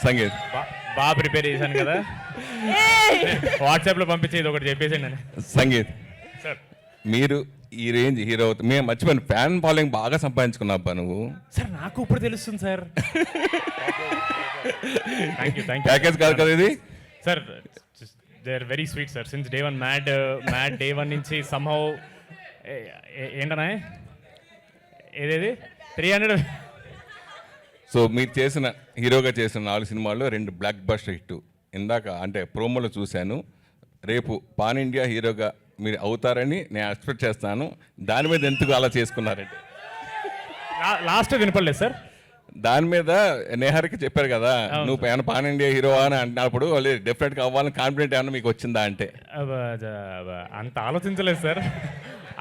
సంగీత్ బాగా ప్రిపేర్ చేశాను కదా, వాట్సాప్లో పంపించేది ఒకటి చెప్పేసాను నేను. సంగీత్ సార్ మీరు ఈ రేంజ్ హీరో అవుతుంది, మేము మర్చిపోయాను, ఫ్యాన్ ఫాలోయింగ్ బాగా సంపాదించుకున్నావు అబ్బా నువ్వు. సార్ నాకు ఇప్పుడు తెలుస్తుంది సార్. థ్యాంక్ యూ ప్యాకేజ్ కాదు కదా ఇది sir. They are very sweet sir since day one. Mad day one నుంచి సమ్హౌ ఏంటనే ఏదేది 300. సో మీరు చేసిన హీరోగా చేసిన 4 సినిమాల్లో 2 బ్లాక్ బస్టర్ హిట్. ఇందాక అంటే ప్రోమోలో చూశాను. రేపు పాన్ ఇండియా హీరోగా మీరు అవుతారని నేను ఎక్స్పెక్ట్ చేస్తాను. దాని మీద ఎందుకు అలా చేసుకున్నారంటే లాస్ట్ వినపడలేదు సార్. దాని మీద నేహారికి చెప్పారు కదా, నువ్వు పాన్ ఇండియా హీరో అని అంటున్నప్పుడు వాళ్ళు డెఫినెట్గా అవ్వాలని కాన్ఫిడెంట్ ఏమన్నా మీకు వచ్చిందా అంటే? అంత ఆలోచించలేదు సార్.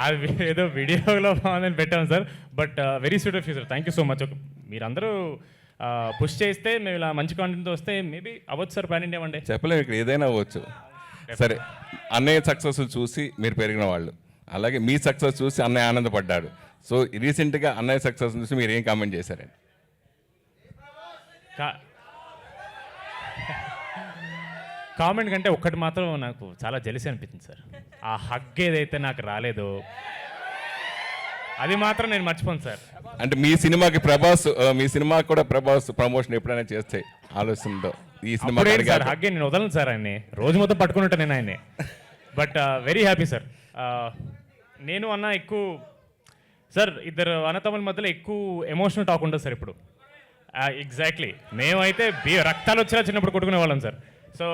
అది ఏదో వీడియోలో బాగుందని పెట్టాము sir. But very sweet of you sir, thank you so much. మీరందరూ పుష్ చేస్తే మేము ఇలా మంచి కాంటెంట్తో వస్తే మేబీ అవ్వచ్చు sir pan India one day. చెప్పలేము, ఇక్కడ ఏదైనా అవ్వచ్చు. సరే, అన్నయ్య సక్సెస్ చూసి మీరు పెరిగిన వాళ్ళు, అలాగే మీ సక్సెస్ చూసి అన్నయ్య ఆనందపడ్డాడు. సో రీసెంట్గా అన్నయ్య సక్సెస్ చూసి మీరు ఏం కామెంట్ చేశారండి? కామెంట్ కంటే ఒక్కటి మాత్రం నాకు చాలా జెలసీ అనిపించింది సార్. ఆ హగ్ ఏదైతే నాకు రాలేదో అది మాత్రం నేను మర్చిపోను సార్. అంటే మీ సినిమాకి మీ సినిమాకి కూడా ప్రభాస్ ప్రమోషన్ ఎప్పుడైనా చేస్తే ఆలోచనతో ఈ సినిమా హగ్గే నేను వదలను సార్ ఆయన్ని. రోజు మొత్తం పట్టుకున్నట్టు నేను ఆయన్ని. But very happy sir. నేను అన్న ఎక్కువ సార్, ఇద్దరు అన్నతమ్ముల మధ్యలో ఎక్కువ ఎమోషనల్ టాక్ ఉంటుంది సార్ ఇప్పుడు. ఎగ్జాక్ట్లీ, మేమైతే రక్తాలు వచ్చేలా చిన్నప్పుడు కొట్టుకునే వాళ్ళం సార్. సో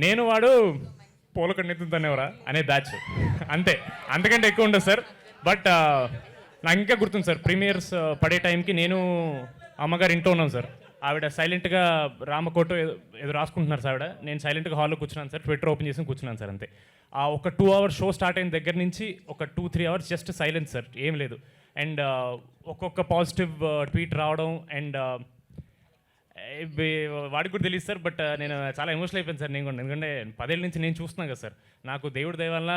నేను వాడు పోలకడ నెత్తుందనేవరా అనే బ్యాచ్ అంతే, అంతకంటే ఎక్కువ ఉండదు సార్. బట్ నాకు ఇంకా గుర్తుంది సార్, ప్రీమియర్స్ పడే టైంకి నేను అమ్మగారు ఇంట్లో ఉన్నాం సార్. ఆవిడ సైలెంట్గా రామకోట ఏదో రాసుకుంటున్నారు సార్. ఆవిడ నేను సైలెంట్గా హాల్లో కూర్చున్నాను సార్, ట్విట్టర్ ఓపెన్ చేసి కూర్చున్నాను సార్. అంతే. ఆ ఒక 2 hours షో స్టార్ట్ అయిన దగ్గర నుంచి ఒక 2-3 hours జస్ట్ సైలెన్స్ సార్, ఏం లేదు. అండ్ ఒక్కొక్క పాజిటివ్ ట్వీట్ రావడం అండ్ వాడికి కూడా తెలియదు సార్. బట్ నేను చాలా ఎమోషనల్ అయిపోయాను సార్ నేను కూడా. ఎందుకంటే 10 ఏళ్ళ నుంచి నేను చూస్తున్నాను కదా సార్. నాకు దేవుడి దయ వల్ల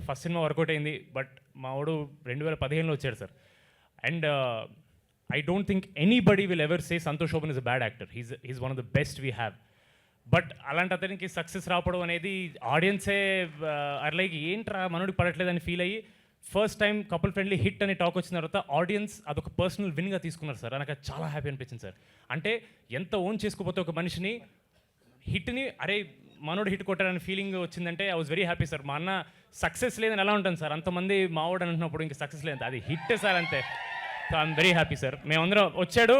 ఫస్ట్ సినిమా వర్కౌట్ అయింది. బట్ మా వాడు 2015లో వచ్చాడు sir. And I don't think anybody will ever say Santosh Shoban is a bad actor. He's one of the best we have. But అలాంటి అతనికి సక్సెస్ రావడం అనేది ఆడియన్సే లైక్ ఏంట్రా మనోడికి పడట్లేదని ఫీల్ అయ్యి first time couple friendly hit అని talk వచ్చిన తర్వాత ఆడియన్స్ అదొక పర్సనల్ విన్గా తీసుకున్నారు సార్. నాకు చాలా హ్యాపీ అనిపించింది సార్. అంటే ఎంత ఓన్ చేసుకోకపోతే ఒక మనిషిని హిట్ని అరే మనోడు హిట్ కొట్టారని ఫీలింగ్ వచ్చిందంటే I was very happy sir. మా అన్న సక్సెస్ లేదని ఎలా ఉంటుంది సార్, అంతమంది మావాడు అంటున్నప్పుడు ఇంకా సక్సెస్ లేదు, అది హిట్ సార్ అంతే. So I'm very happy sir. మేమందరం వచ్చాడు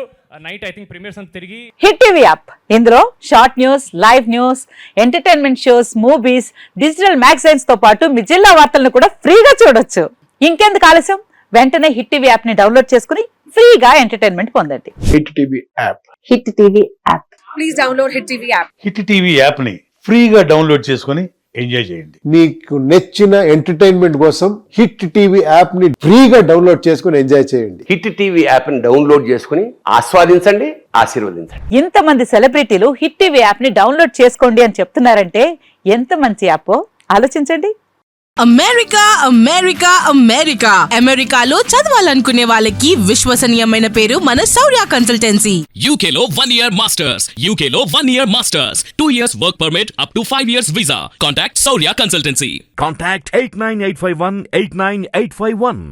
నైట్ ఐ థింక్ ప్రీమియర్స్ అంతా తిరిగి. హిట్ టీవీ యాప్, ఇందులో short news, live news, entertainment shows, movies, digital magazines తో పాటు మీ జిల్లా వార్తలను కూడా ఫ్రీగా చూడొచ్చు. ఇంకెందుకు ఆలస్యం, వెంటనే హిట్ టీవీ యాప్ ని డౌన్లోడ్ చేసుకుని ఫ్రీగా ఎంటర్టైన్మెంట్ పొందండి. Hit TV app, hit TV app, please download hit TV app. Hit TV app ని ఫ్రీగా డౌన్లోడ్ చేసుకుని ఎంజాయ్ చేయండి. మీకు నచ్చిన ఎంటర్టైన్మెంట్ కోసం హిట్ టీవీ యాప్ ని ఫ్రీగా డౌన్లోడ్ చేసుకుని ఎంజాయ్ చేయండి. హిట్ టీవీ యాప్ ని డౌన్లోడ్ చేసుకుని ఆస్వాదించండి, ఆశీర్వదించండి. ఇంతమంది సెలబ్రిటీలు హిట్ టీవీ యాప్ ని డౌన్లోడ్ చేసుకోండి అని చెప్తున్నారంటే ఎంత మంచి యాప్ ఆలోచించండి. అమెరికా అమెరికా అమెరికా అమెరికాలో చదవాలనుకునే వాళ్ళకి విశ్వసనీయమైన పేరు మన శౌర్య కన్సల్టెన్సీ. UK లో 1 year masters, UK లో 1 year masters, 2 years work permit up to 5 years visa. Contact Saurya Consultancy. Contact 89851 89851.